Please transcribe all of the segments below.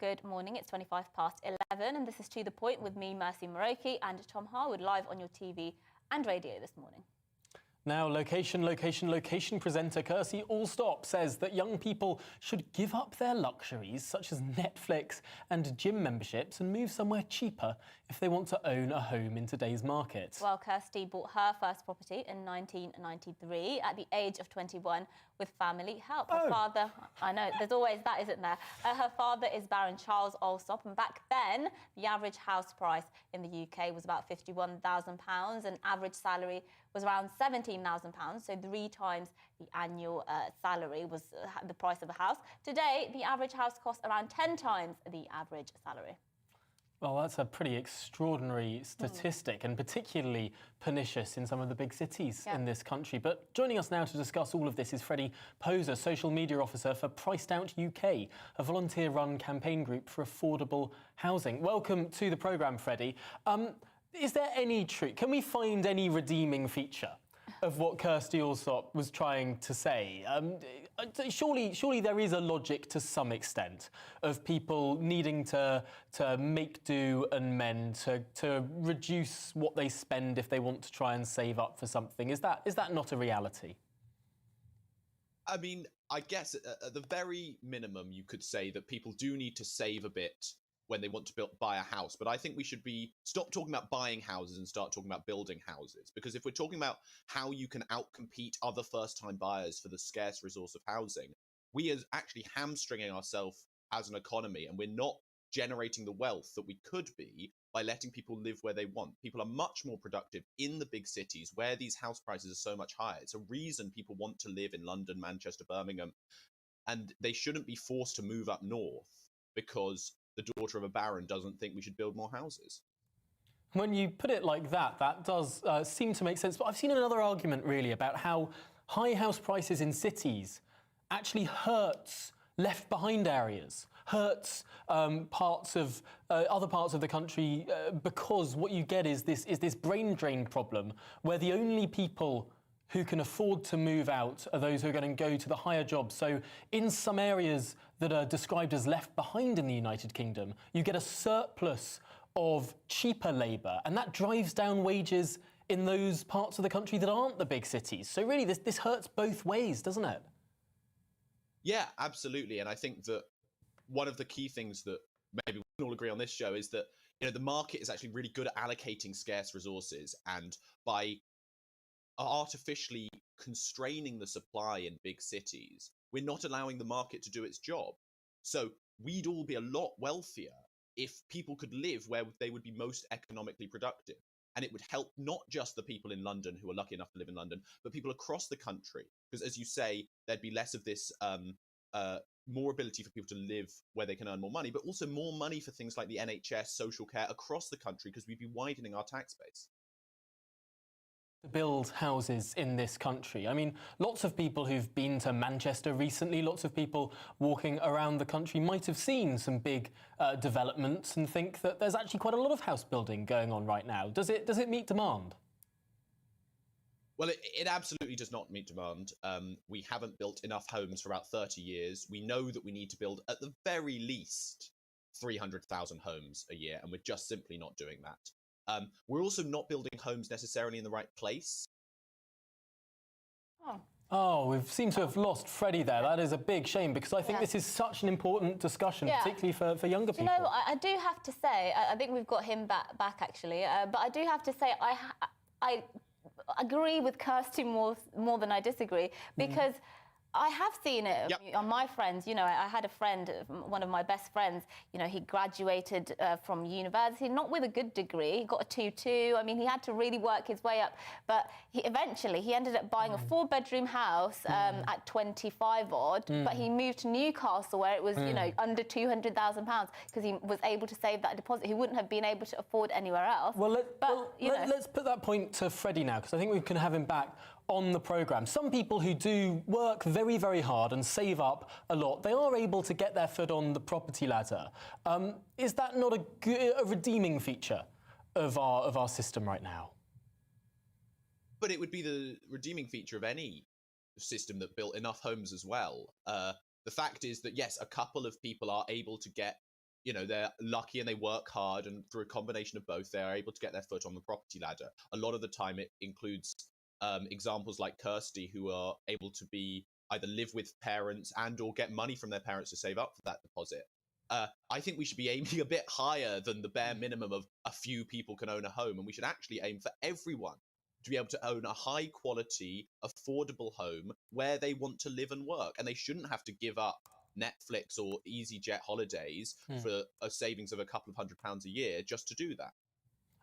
Good morning. It's 11:25, and this is To The Point with me, Mercy Moroki, and Tom Harwood, live on your TV and radio this morning. Now, location presenter Kirsty Allstop says that young people should give up their luxuries, such as Netflix and gym memberships, and move somewhere cheaper if they want to own a home in today's market. Well, Kirsty bought her first property in 1993 at the age of 21 with family help. Her father, I know, there's always that, isn't there? Her father is Baron Charles Allstop, and back then, the average house price in the UK was about £51,000, and average salary was around £17,000, so 3 times the annual salary was the price of a house. Today, the average house costs around 10 times the average salary. Well, that's a pretty extraordinary statistic and particularly pernicious in some of the big cities in this country. But joining us now to discuss all of this is Freddie Poser, Social Media Officer for Priced Out UK, a volunteer-run campaign group for affordable housing. Welcome to the programme, Freddie. Is there any truth? Can we find any redeeming feature of what Kirsty Allstop was trying to say? Surely there is a logic to some extent of people needing to make do and mend, to reduce what they spend if they want to try and save up for something. Is that not a reality? I mean, I guess at the very minimum, you could say that people do need to save a bit when they want to buy a house. But I think we should stop talking about buying houses and start talking about building houses. Because if we're talking about how you can outcompete other first-time buyers for the scarce resource of housing, we are actually hamstringing ourselves as an economy, and we're not generating the wealth that we could be by letting people live where they want. People are much more productive in the big cities where these house prices are so much higher. It's a reason people want to live in London, Manchester, Birmingham, and they shouldn't be forced to move up north because the daughter of a baron doesn't think we should build more houses. When you put it like that, that does seem to make sense. But I've seen another argument, really, about how high house prices in cities actually hurts left-behind areas, hurts other parts of the country, because what you get is this brain drain problem, where the only people who can afford to move out are those who are going to go to the higher jobs. So in some areas that are described as left behind in the United Kingdom, you get a surplus of cheaper labour, and that drives down wages in those parts of the country that aren't the big cities. So really, this hurts both ways, doesn't it? Yeah, absolutely. And I think that one of the key things that maybe we can all agree on this show is that, you know, the market is actually really good at allocating scarce resources, and by artificially constraining the supply in big cities, we're not allowing the market to do its job. So we'd all be a lot wealthier if people could live where they would be most economically productive. And it would help not just the people in London who are lucky enough to live in London, but people across the country. Because as you say, there'd be less of this more ability for people to live where they can earn more money, but also more money for things like the NHS, social care across the country, because we'd be widening our tax base. To build houses in this country. I mean, lots of people who've been to Manchester recently, lots of people walking around the country might have seen some big developments and think that there's actually quite a lot of house building going on right now. Does it meet demand? Well, it absolutely does not meet demand. We haven't built enough homes for about 30 years. We know that we need to build at the very least 300,000 homes a year, and we're just simply not doing that. We're also not building homes necessarily in the right place. Oh, we seem to have lost Freddie there. That is a big shame, because I think this is such an important discussion, particularly for younger people. You know, I do have to say, I think we've got him back actually, but I do have to say I agree with Kirsty more than I disagree, because I have seen it on my friends. You know, I had a friend, one of my best friends, you know, he graduated from university, not with a good degree. He got a 2-2. I mean, he had to really work his way up. But eventually, he ended up buying a 4-bedroom house at 25 odd. But he moved to Newcastle, where it was, you know, under £200,000, because he was able to save that deposit. He wouldn't have been able to afford anywhere else. Well, let's put that point to Freddie now, because I think we can have him back on the programme. Some people who do work very, very hard and save up a lot, they are able to get their foot on the property ladder. Is that not a redeeming feature of our system right now? But it would be the redeeming feature of any system that built enough homes as well. The fact is that, yes, a couple of people are able to get they're lucky and they work hard, and through a combination of both, they are able to get their foot on the property ladder. A lot of the time, it includes examples like Kirsty, who are able to be either live with parents and or get money from their parents to save up for that deposit. I think we should be aiming a bit higher than the bare minimum of a few people can own a home, and we should actually aim for everyone to be able to own a high quality, affordable home where they want to live and work, and they shouldn't have to give up Netflix or EasyJet holidays for a savings of a couple of £100 a year just to do that.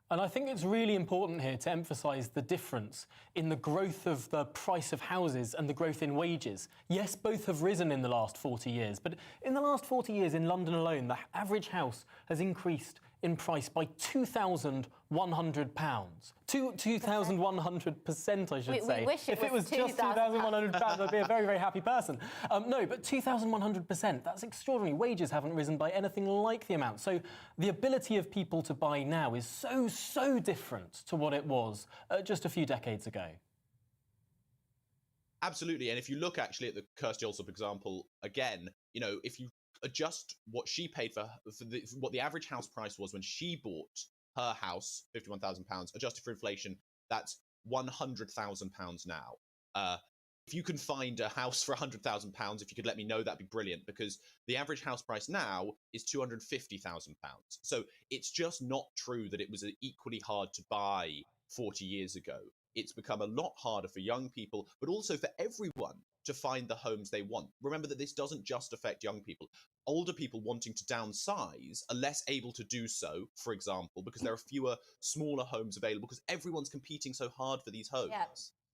And I think it's really important here to emphasise the difference in the growth of the price of houses and the growth in wages. Yes, both have risen in the last 40 years, but in the last 40 years in London alone, the average house has increased in price by £2,100. 2,100%, I should say. We wish if it was just £2,100, I'd be a very, very happy person. No, but 2,100%, that's extraordinary. Wages haven't risen by anything like the amount. So the ability of people to buy now is so different to what it was just a few decades ago. Absolutely. And if you look actually at the Kirsty Allsop example, again, if you adjust what she paid for what the average house price was when she bought her house, £51,000, adjusted for inflation, that's £100,000 now. If you can find a house for £100,000, if you could let me know, that'd be brilliant, because the average house price now is £250,000. So it's just not true that it was equally hard to buy 40 years ago. It's become a lot harder for young people, but also for everyone to find the homes they want. Remember that this doesn't just affect young people. Older people wanting to downsize are less able to do so, for example, because there are fewer smaller homes available because everyone's competing so hard for these homes. Yeah.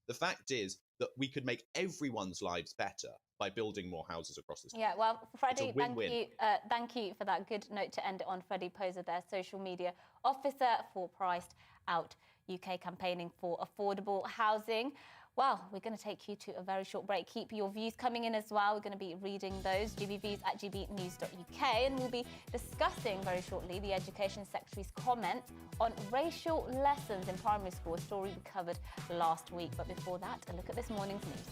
The fact is that we could make everyone's lives better by building more houses across this country. Yeah, well, Freddie, win-win. thank you for that good note to end it on. Freddie Poser, their social media officer for Priced Out UK, campaigning for affordable housing. Well, we're going to take you to a very short break. Keep your views coming in as well. We're going to be reading those, gbviews@gbnews.uk, and we'll be discussing very shortly the Education Secretary's comments on racial lessons in primary school, a story we covered last week. But before that, a look at this morning's news.